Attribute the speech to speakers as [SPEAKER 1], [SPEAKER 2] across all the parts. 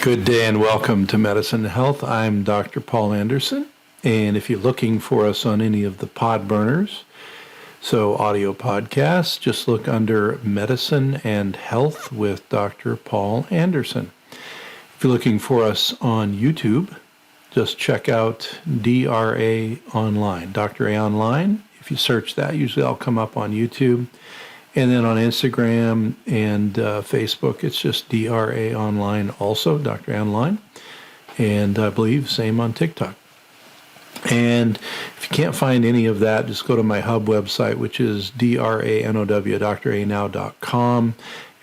[SPEAKER 1] Good day and welcome to Medicine and Health. I'm Dr. Paul Anderson, and if you're looking for us on any of the pod burners, so audio podcasts, just look under Medicine and Health with Dr. Paul Anderson. If you're looking for us on YouTube, just check out DRA Online, Dr. A Online. If you search that, usually I'll come up on YouTube. And then on Instagram and Facebook, it's just DRA Online also, Dr. Online. And I believe same on TikTok. And if you can't find any of that, just go to my hub website, which is DRANOW, dranow.com.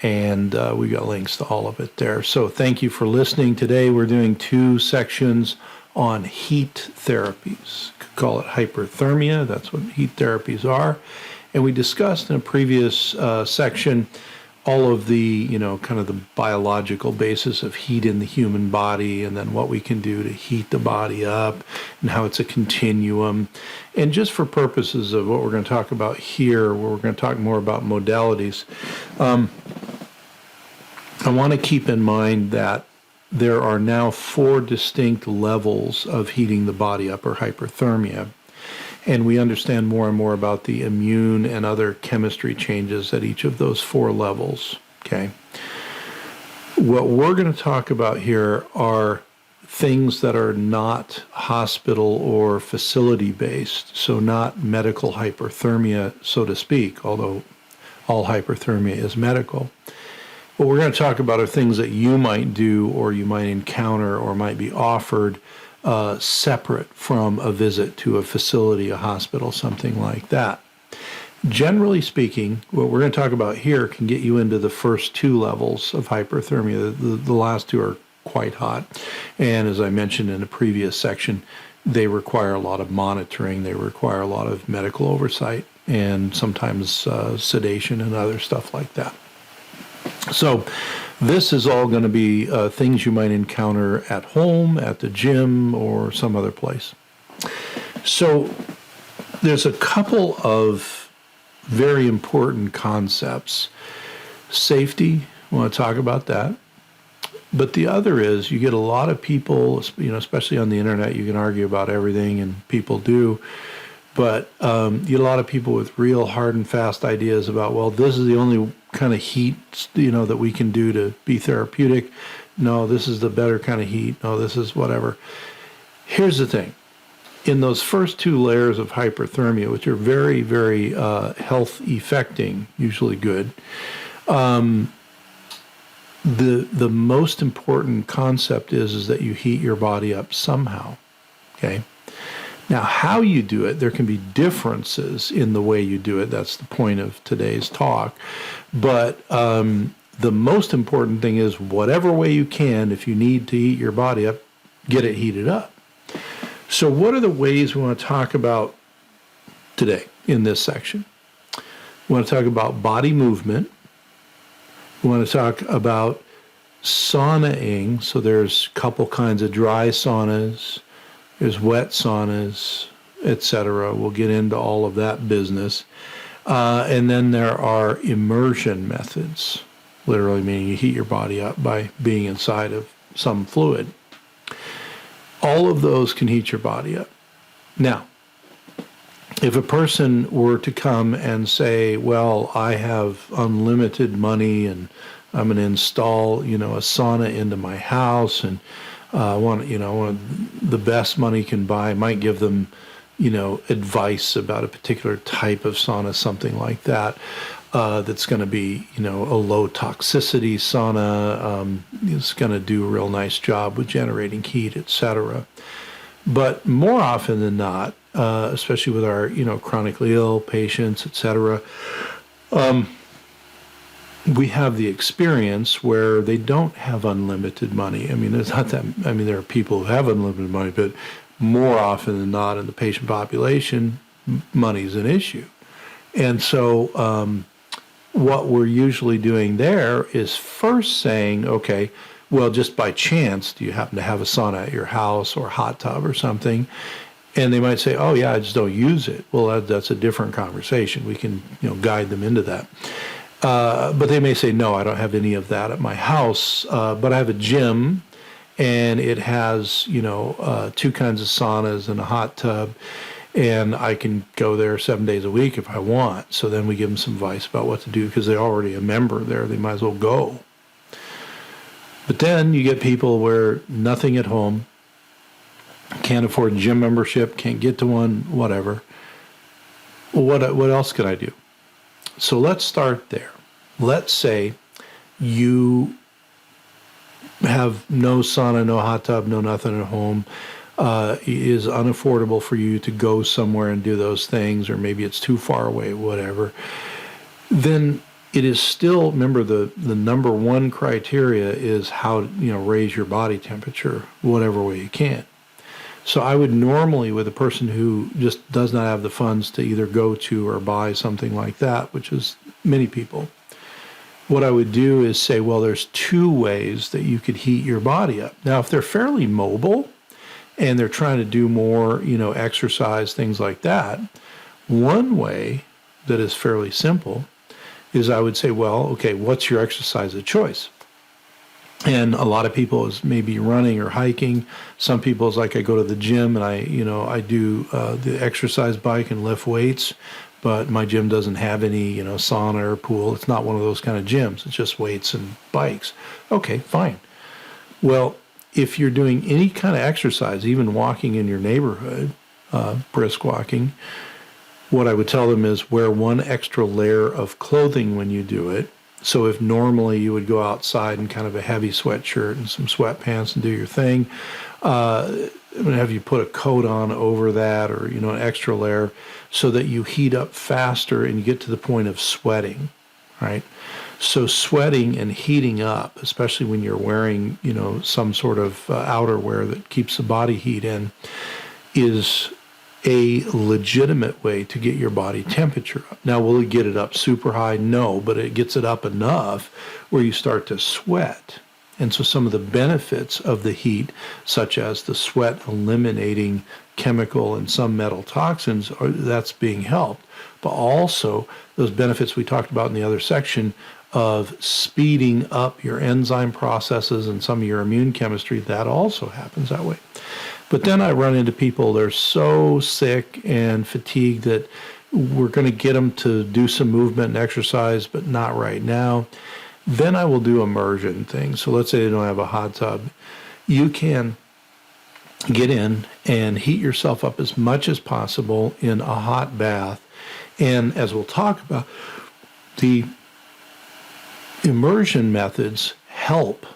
[SPEAKER 1] And we got links to all of it there. So thank you for listening. Today we're doing 2 sections on heat therapies. You could call it hyperthermia. That's what heat therapies are. And we discussed in a previous section all of the, kind of the biological basis of heat in the human body, and then what we can do to heat the body up and how it's a continuum. And just for purposes of what we're going to talk about here, where we're going to talk more about modalities, I want to keep in mind that there are now 4 distinct levels of heating the body up, or hyperthermia. And we understand more and more about the immune and other chemistry changes at each of those 4 levels, okay? What we're going to talk about here are things that are not hospital or facility-based, so not medical hyperthermia, so to speak, although all hyperthermia is medical. What we're going to talk about are things that you might do or you might encounter or might be offered separate from a visit to a facility, a hospital, something like that. Generally speaking, what we're going to talk about here can get you into the first 2 levels of hyperthermia. The last 2 are quite hot. And as I mentioned in a previous section, they require a lot of monitoring. They require a lot of medical oversight and sometimes sedation and other stuff like that. So this is all going to be things you might encounter at home, at the gym, or some other place. So there's a couple of very important concepts. Safety, I want to talk about that. But the other is you get a lot of people, especially on the internet, you can argue about everything, and people do. But you get a lot of people with real hard and fast ideas about, well, this is the only kind of heat, that we can do to be therapeutic. No, this is the better kind of heat. No, this is whatever. Here's the thing. In those first 2 layers of hyperthermia, which are very, very health affecting, usually good, the most important concept is that you heat your body up somehow, okay? Now, how you do it, there can be differences in the way you do it. That's the point of today's talk. But the most important thing is whatever way you can, if you need to heat your body up, get it heated up. So what are the ways we want to talk about today in this section? We want to talk about body movement. We want to talk about saunaing. So there's a couple kinds of dry saunas. There's wet saunas, etc. We'll get into all of that business. And then there are immersion methods, literally meaning you heat your body up by being inside of some fluid. All of those can heat your body up. Now, if a person were to come and say, well, I have unlimited money and I'm going to install, a sauna into my house, and one of the best money can buy, might give them, advice about a particular type of sauna, something like that, that's going to be, a low toxicity sauna, it's going to do a real nice job with generating heat, etc. But more often than not, especially with our, chronically ill patients, etc., we have the experience where they don't have unlimited money. I mean, there are people who have unlimited money, but more often than not in the patient population, money is an issue. And so what we're usually doing there is first saying, okay, well, just by chance, do you happen to have a sauna at your house or a hot tub or something? And they might say, oh, yeah, I just don't use it. Well, that's a different conversation. We can guide them into that. But they may say, no, I don't have any of that at my house, but I have a gym and it has, two kinds of saunas and a hot tub, and I can go there 7 days a week if I want. So then we give them some advice about what to do because they're already a member there. They might as well go. But then you get people where nothing at home, can't afford a gym membership, can't get to one, whatever. Well, what else can I do? So let's start there. Let's say you have no sauna, no hot tub, no nothing at home. Is unaffordable for you to go somewhere and do those things, or maybe it's too far away, whatever. Then it is still, remember, the number one criteria is how to, raise your body temperature whatever way you can. So I would normally, with a person who just does not have the funds to either go to or buy something like that, which is many people, what I would do is say, well, there's two ways that you could heat your body up. Now, if they're fairly mobile and they're trying to do more, exercise, things like that, one way that is fairly simple is I would say, well, okay, what's your exercise of choice? And a lot of people is maybe running or hiking. Some people is like I go to the gym and I do the exercise bike and lift weights, but my gym doesn't have any, sauna or pool. It's not one of those kind of gyms. It's just weights and bikes. Okay, fine. Well, if you're doing any kind of exercise, even walking in your neighborhood, brisk walking, what I would tell them is wear one extra layer of clothing when you do it. So if normally you would go outside in kind of a heavy sweatshirt and some sweatpants and do your thing, I'm going to have you put a coat on over that, or, an extra layer, so that you heat up faster and you get to the point of sweating, right? So sweating and heating up, especially when you're wearing, some sort of outerwear that keeps the body heat in, is a legitimate way to get your body temperature up. Now, will it get it up super high? No, but it gets it up enough where you start to sweat. And so some of the benefits of the heat, such as the sweat eliminating chemical and some metal toxins, that's being helped. But also those benefits we talked about in the other section of speeding up your enzyme processes and some of your immune chemistry, that also happens that way. But then I run into people, they're so sick and fatigued that we're going to get them to do some movement and exercise, but not right now. Then I will do immersion things. So let's say they don't have a hot tub. You can get in and heat yourself up as much as possible in a hot bath. And as we'll talk about, the immersion methods help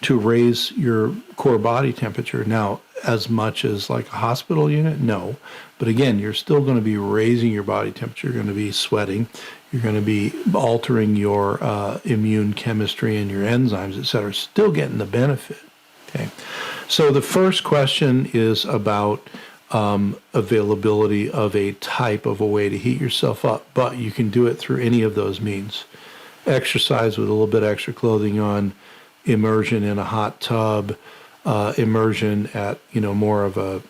[SPEAKER 1] to raise your core body temperature. Now, as much as like a hospital unit? No. But again, you're still going to be raising your body temperature. You're going to be sweating. You're going to be altering your immune chemistry and your enzymes, et cetera. Still getting the benefit. Okay. So the first question is about availability of a type of a way to heat yourself up, but you can do it through any of those means. Exercise with a little bit extra clothing on, immersion in a hot tub, immersion at, more of a,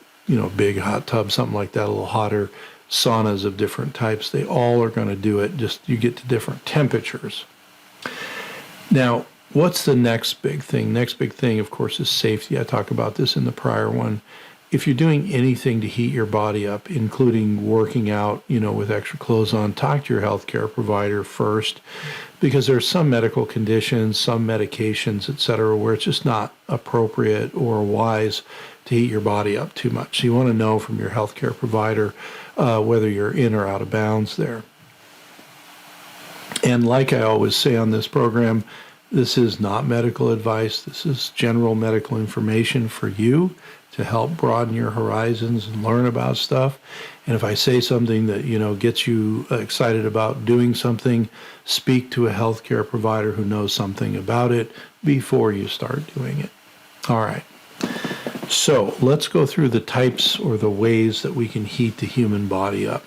[SPEAKER 1] big hot tub, something like that, a little hotter, saunas of different types. They all are going to do it, just you get to different temperatures. Now, what's the next big thing? Next big thing, of course, is safety. I talked about this in the prior one. If you're doing anything to heat your body up, including working out, with extra clothes on, talk to your healthcare provider first, because there's some medical conditions, some medications, et cetera, where it's just not appropriate or wise to heat your body up too much. So you want to know from your healthcare provider whether you're in or out of bounds there. And like I always say on this program, this is not medical advice. This is general medical information for you to help broaden your horizons and learn about stuff. And if I say something that, gets you excited about doing something, speak to a healthcare provider who knows something about it before you start doing it. All right. So let's go through the types or the ways that we can heat the human body up.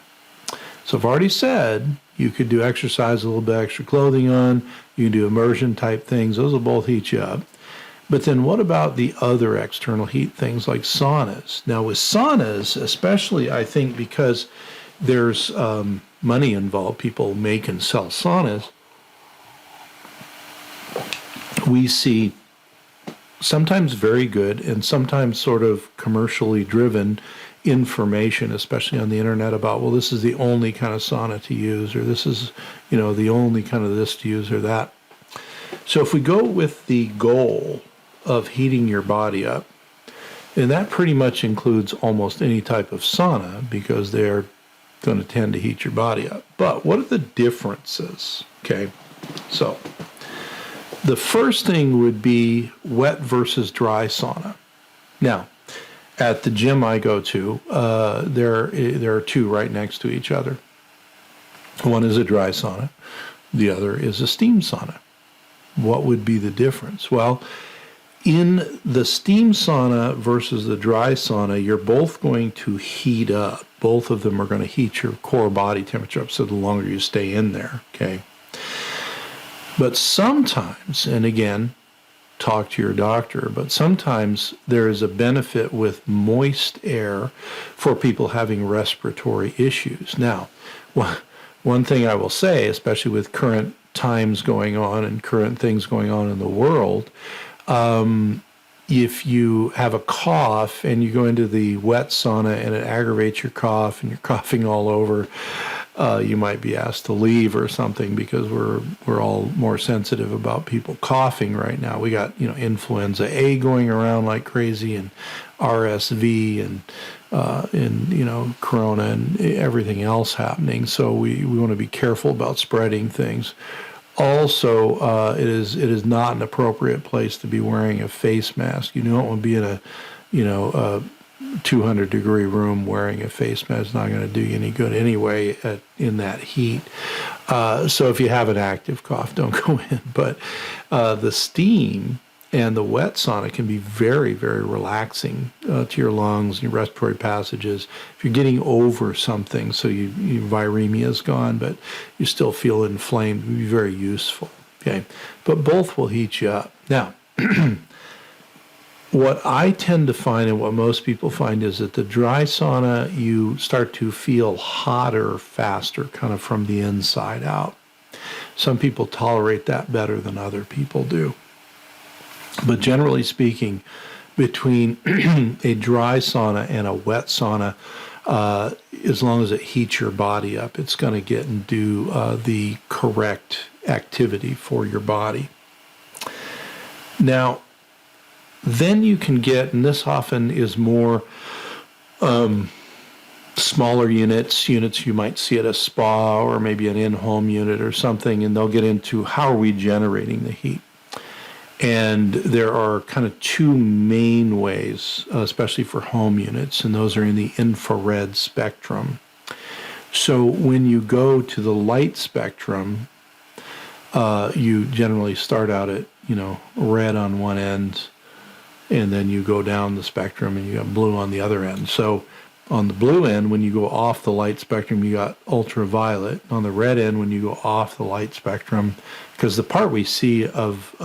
[SPEAKER 1] So I've already said you could do exercise, a little bit extra clothing on. You can do immersion type things. Those will both heat you up. But then what about the other external heat things like saunas? Now with saunas, especially I think because there's money involved, people make and sell saunas, we see sometimes very good and sometimes sort of commercially driven information, especially on the internet, about, well, this is the only kind of sauna to use, or this is, the only kind of this to use or that. So if we go with the goal of heating your body up, and that pretty much includes almost any type of sauna because they're going to tend to heat your body up. But what are the differences? Okay, so the first thing would be wet versus dry sauna. Now, at the gym I go to, there are two right next to each other. One is a dry sauna. The other is a steam sauna. What would be the difference? Well, in the steam sauna versus the dry sauna, you're both going to heat up. Both of them are going to heat your core body temperature up, so the longer you stay in there, okay? But sometimes, and again, talk to your doctor, but sometimes there is a benefit with moist air for people having respiratory issues. Now, one thing I will say, especially with current times going on and current things going on in the world, if you have a cough and you go into the wet sauna and it aggravates your cough and you're coughing all over, you might be asked to leave or something, because we're all more sensitive about people coughing right now. We got influenza A going around like crazy, and RSV and corona and everything else happening. So we want to be careful about spreading things. Also, it is not an appropriate place to be wearing a face mask. You don't want to be in a 200-degree room wearing a face mask. It's not going to do you any good anyway in that heat. So if you have an active cough, don't go in. But the steam and the wet sauna can be very, very relaxing to your lungs, your respiratory passages. If you're getting over something, so your viremia is gone, but you still feel inflamed, it would be very useful. Okay, but both will heat you up. Now, what I tend to find, and what most people find, is that the dry sauna, you start to feel hotter faster, kind of from the inside out. Some people tolerate that better than other people do. But generally speaking, between a dry sauna and a wet sauna, as long as it heats your body up, it's going to get and do the correct activity for your body. Now, then you can get, and this often is more smaller units you might see at a spa or maybe an in-home unit or something, and they'll get into how are we generating the heat. And there are kind of two main ways, especially for home units, and those are in the infrared spectrum. So when you go to the light spectrum, you generally start out at, red on one end, and then you go down the spectrum and you got blue on the other end. So on the blue end, when you go off the light spectrum, you got ultraviolet. On the red end, when you go off the light spectrum, because the part we see of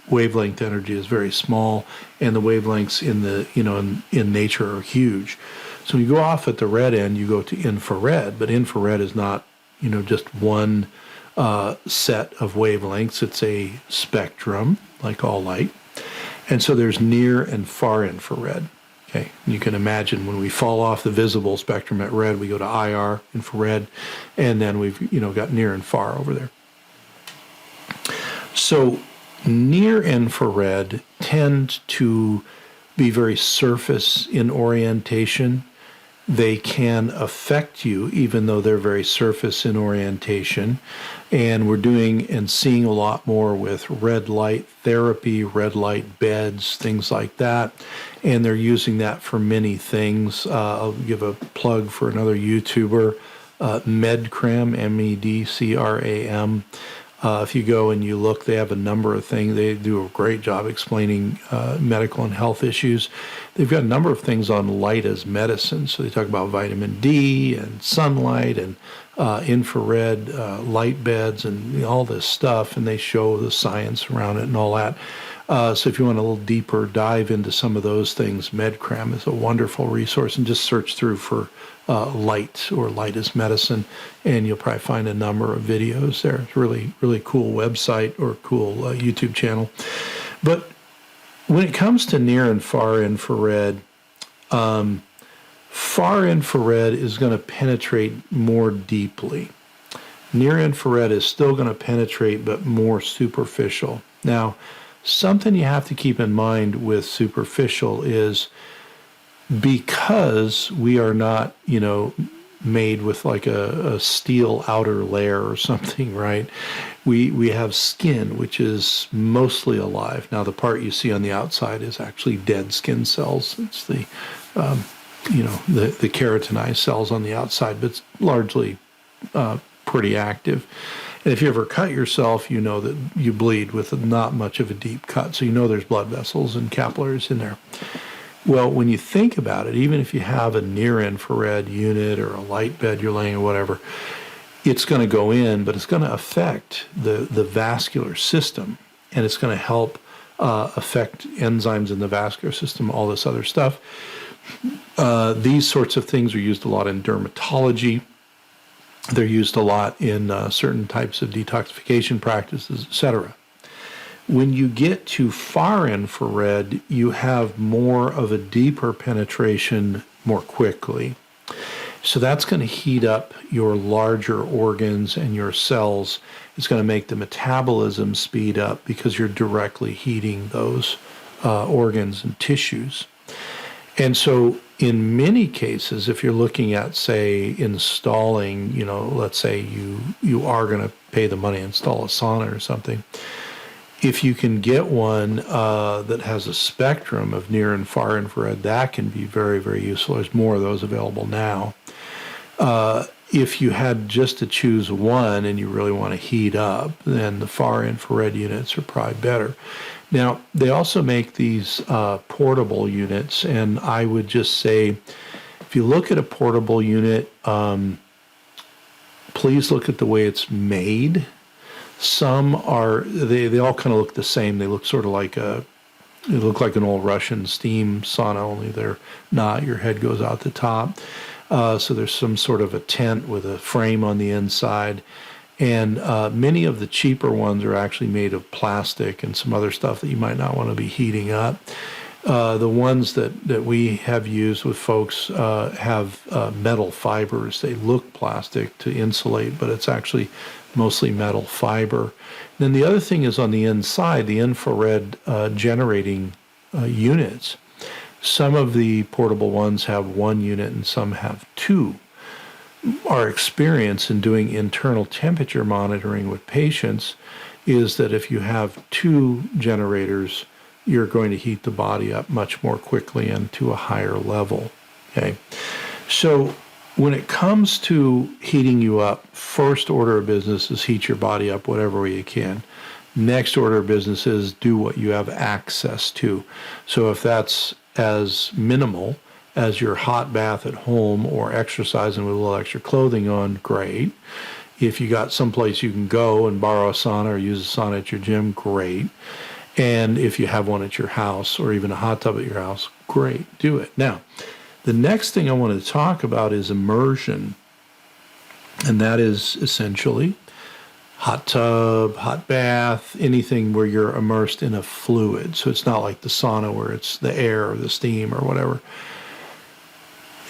[SPEAKER 1] wavelength energy is very small, and the wavelengths in nature are huge. So when you go off at the red end, you go to infrared, but infrared is not just one set of wavelengths. It's a spectrum, like all light. And so there's near and far infrared. Okay, you can imagine when we fall off the visible spectrum at red, we go to IR, infrared, and then we've got near and far over there. So near infrared tend to be very surface in orientation. They can affect you even though they're very surface in orientation. And we're doing and seeing a lot more with red light therapy, red light beds, things like that. And they're using that for many things. I'll give a plug for another YouTuber, Medcram, MEDCRAM. If you go and you look, they have a number of things. They do a great job explaining medical and health issues. They've got a number of things on light as medicine. So they talk about vitamin D and sunlight and infrared light beds and all this stuff, and they show the science around it and all that. So if you want a little deeper dive into some of those things, Medcram is a wonderful resource, and just search through for light or light as medicine, and you'll probably find a number of videos there. It's a really, really cool website or cool YouTube channel. But When it comes to near and far infrared, far infrared is going to penetrate more deeply. Near infrared is still going to penetrate, but more superficial. Now, something you have to keep in mind with superficial is because we are not, made with like a steel outer layer or something, right? We have skin, which is mostly alive. Now, the part you see on the outside is actually dead skin cells. It's the keratinized cells on the outside, but it's largely pretty active. And if you ever cut yourself, you know that you bleed with not much of a deep cut. So you know there's blood vessels and capillaries in there. Well, when you think about it, even if you have a near-infrared unit or a light bed you're laying or whatever, it's going to go in, but it's going to affect the vascular system, and it's going to help affect enzymes in the vascular system, all this other stuff. These sorts of things are used a lot in dermatology. They're used a lot in certain types of detoxification practices, etc. When you get to far infrared, you have more of a deeper penetration more quickly. So that's going to heat up your larger organs and your cells. It's going to make the metabolism speed up because you're directly heating those organs and tissues. And so in many cases, if you're looking at, say, installing, let's say you are going to pay the money to install a sauna or something, if you can get one that has a spectrum of near and far infrared, that can be very, very useful. There's more of those available now. If you had just to choose one and you really want to heat up, then the far infrared units are probably better. Now, they also make these portable units, and I would just say, if you look at a portable unit, please look at the way it's made. Some are, they all kind of look the same. They look sort of like they look like an old Russian steam sauna, only they're not. Your head goes out the top. So there's some sort of a tent with a frame on the inside. And many of the cheaper ones are actually made of plastic and some other stuff that you might not want to be heating up. The ones that we have used with folks have metal fibers. They look plastic to insulate, but it's actually mostly metal fiber. And then the other thing is on the inside, the infrared generating units. Some of the portable ones have one unit and some have two. Our experience in doing internal temperature monitoring with patients is that if you have two generators, you're going to heat the body up much more quickly and to a higher level. Okay, so when it comes to heating you up, first order of business is heat your body up whatever way you can. Next order of business is do what you have access to. So if that's as minimal as your hot bath at home or exercising with a little extra clothing on, great. If you got someplace you can go and borrow a sauna or use a sauna at your gym, great. And if you have one at your house or even a hot tub at your house, great, do it. Now, the next thing I want to talk about is immersion. And that is essentially hot tub, hot bath, anything where you're immersed in a fluid. So it's not like the sauna where it's the air or the steam or whatever.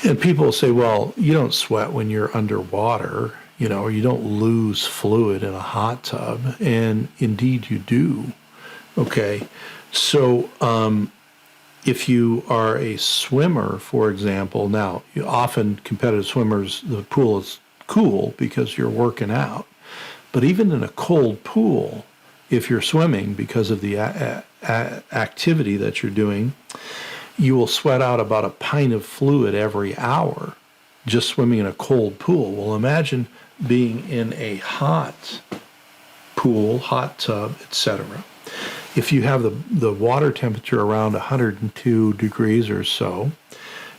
[SPEAKER 1] And people say, well, you don't sweat when you're underwater, or you don't lose fluid in a hot tub. And indeed you do. Okay. So if you are a swimmer, for example, now often competitive swimmers, the pool is cool because you're working out. But even in a cold pool, if you're swimming because of the activity that you're doing, you will sweat out about a pint of fluid every hour just swimming in a cold pool. Well, imagine being in a hot pool, hot tub, etc. If you have the water temperature around 102 degrees or so,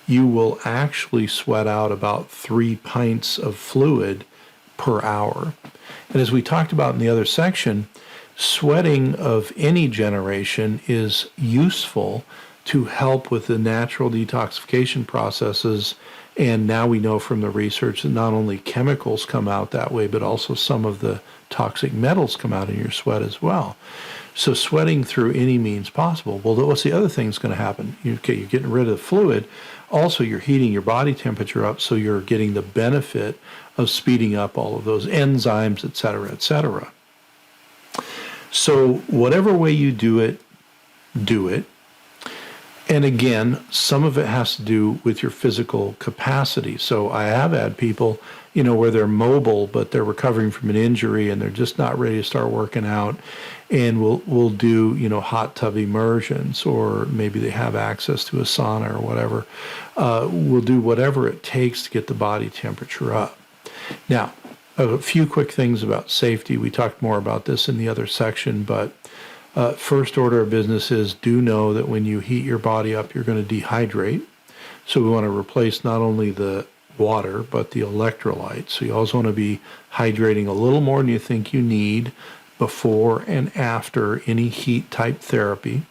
[SPEAKER 1] you will actually sweat out about 3 pints of fluid per hour. And as we talked about in the other section, sweating of any generation is useful to help with the natural detoxification processes. And now we know from the research that not only chemicals come out that way, but also some of the toxic metals come out in your sweat as well. So sweating through any means possible. Well, what's the other thing that's going to happen? Okay, you're getting rid of the fluid. Also, you're heating your body temperature up, so you're getting the benefit of speeding up all of those enzymes, et cetera, et cetera. So whatever way you do it, do it. And again, some of it has to do with your physical capacity. So I have had people, where they're mobile, but they're recovering from an injury and they're just not ready to start working out. And we'll do, hot tub immersions, or maybe they have access to a sauna or whatever. We'll do whatever it takes to get the body temperature up. Now, a few quick things about safety. We talked more about this in the other section, but first order of business is, do know that when you heat your body up, you're going to dehydrate. So we want to replace not only the water, but the electrolytes. So you also want to be hydrating a little more than you think you need before and after any heat type therapy.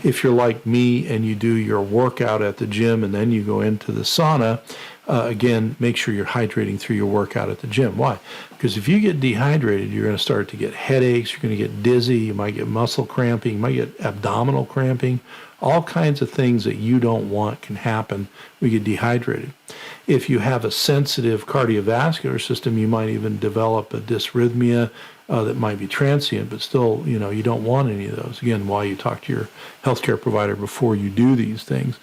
[SPEAKER 1] If you're like me and you do your workout at the gym and then you go into the sauna, again, make sure you're hydrating through your workout at the gym. Why? Because if you get dehydrated, you're going to start to get headaches, you're going to get dizzy, you might get muscle cramping, you might get abdominal cramping. All kinds of things that you don't want can happen when you get dehydrated. If you have a sensitive cardiovascular system, you might even develop a dysrhythmia that might be transient, but still, you don't want any of those. Again, why you talk to your healthcare provider before you do these things.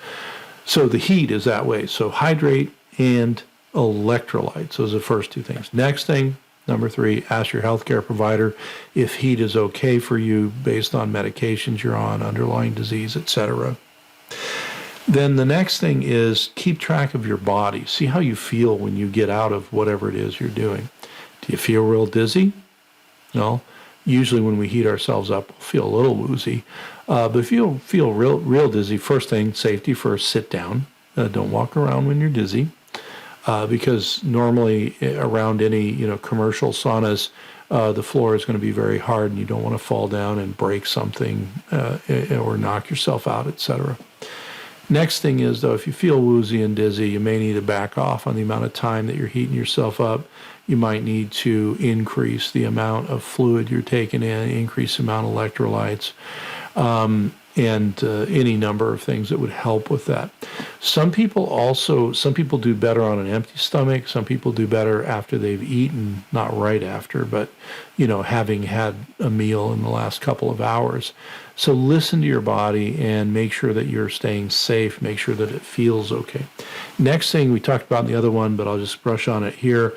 [SPEAKER 1] So the heat is that way. So hydrate and electrolytes. Those are the first two things. Next thing, number 3, ask your healthcare provider if heat is okay for you based on medications you're on, underlying disease, etc. Then the next thing is keep track of your body. See how you feel when you get out of whatever it is you're doing. Do you feel real dizzy? No. Usually when we heat ourselves up, we'll feel a little woozy. But if you feel real dizzy, first thing, safety first, sit down. Don't walk around when you're dizzy. Because normally around any commercial saunas, the floor is going to be very hard, and you don't want to fall down and break something or knock yourself out, etc. Next thing is, though, if you feel woozy and dizzy, you may need to back off on the amount of time that you're heating yourself up. You might need to increase the amount of fluid you're taking in, increase the amount of electrolytes, and any number of things that would help with that. Some people do better on an empty stomach. Some people do better after they've eaten, not right after, but, having had a meal in the last couple of hours. So listen to your body and make sure that you're staying safe. Make sure that it feels okay. Next thing we talked about in the other one, but I'll just brush on it here,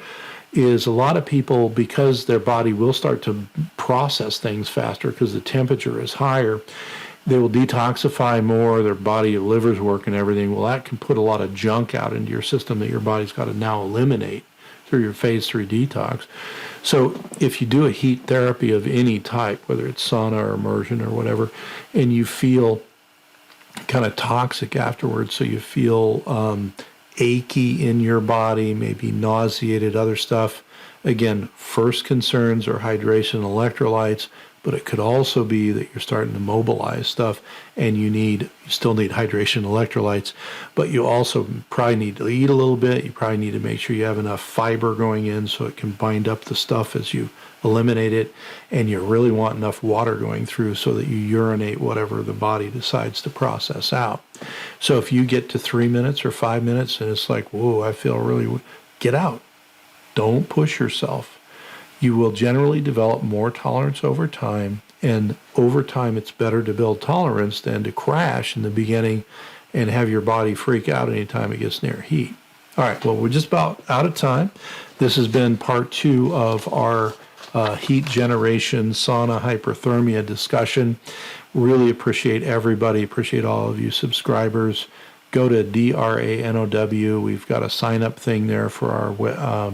[SPEAKER 1] is a lot of people, because their body will start to process things faster because the temperature is higher, they will detoxify more, their body, liver's work and everything. Well, that can put a lot of junk out into your system that your body's got to now eliminate through your phase 3 detox. So if you do a heat therapy of any type, whether it's sauna or immersion or whatever, and you feel kind of toxic afterwards, so you feel achy in your body, maybe nauseated, other stuff. Again, first concerns are hydration and electrolytes, but it could also be that you're starting to mobilize stuff and you still need hydration and electrolytes, but you also probably need to eat a little bit. You probably need to make sure you have enough fiber going in so it can bind up the stuff as you eliminate it, and you really want enough water going through so that you urinate whatever the body decides to process out. So if you get to 3 minutes or 5 minutes and it's like, whoa, I feel really, get out. Don't push yourself. You will generally develop more tolerance over time, and over time it's better to build tolerance than to crash in the beginning and have your body freak out anytime it gets near heat. All right, well, we're just about out of time. This has been part 2 of our heat generation sauna hyperthermia discussion. Really appreciate everybody, appreciate all of you subscribers. Go to DRANOW. We've got a sign-up thing there for our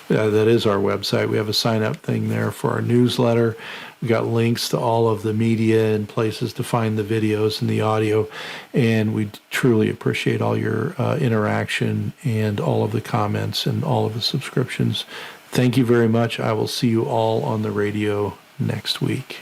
[SPEAKER 1] that is our website. We have a sign-up thing there for our newsletter. We've got links to all of the media and places to find the videos and the audio. And we truly appreciate all your interaction and all of the comments and all of the subscriptions. Thank you very much. I will see you all on the radio next week.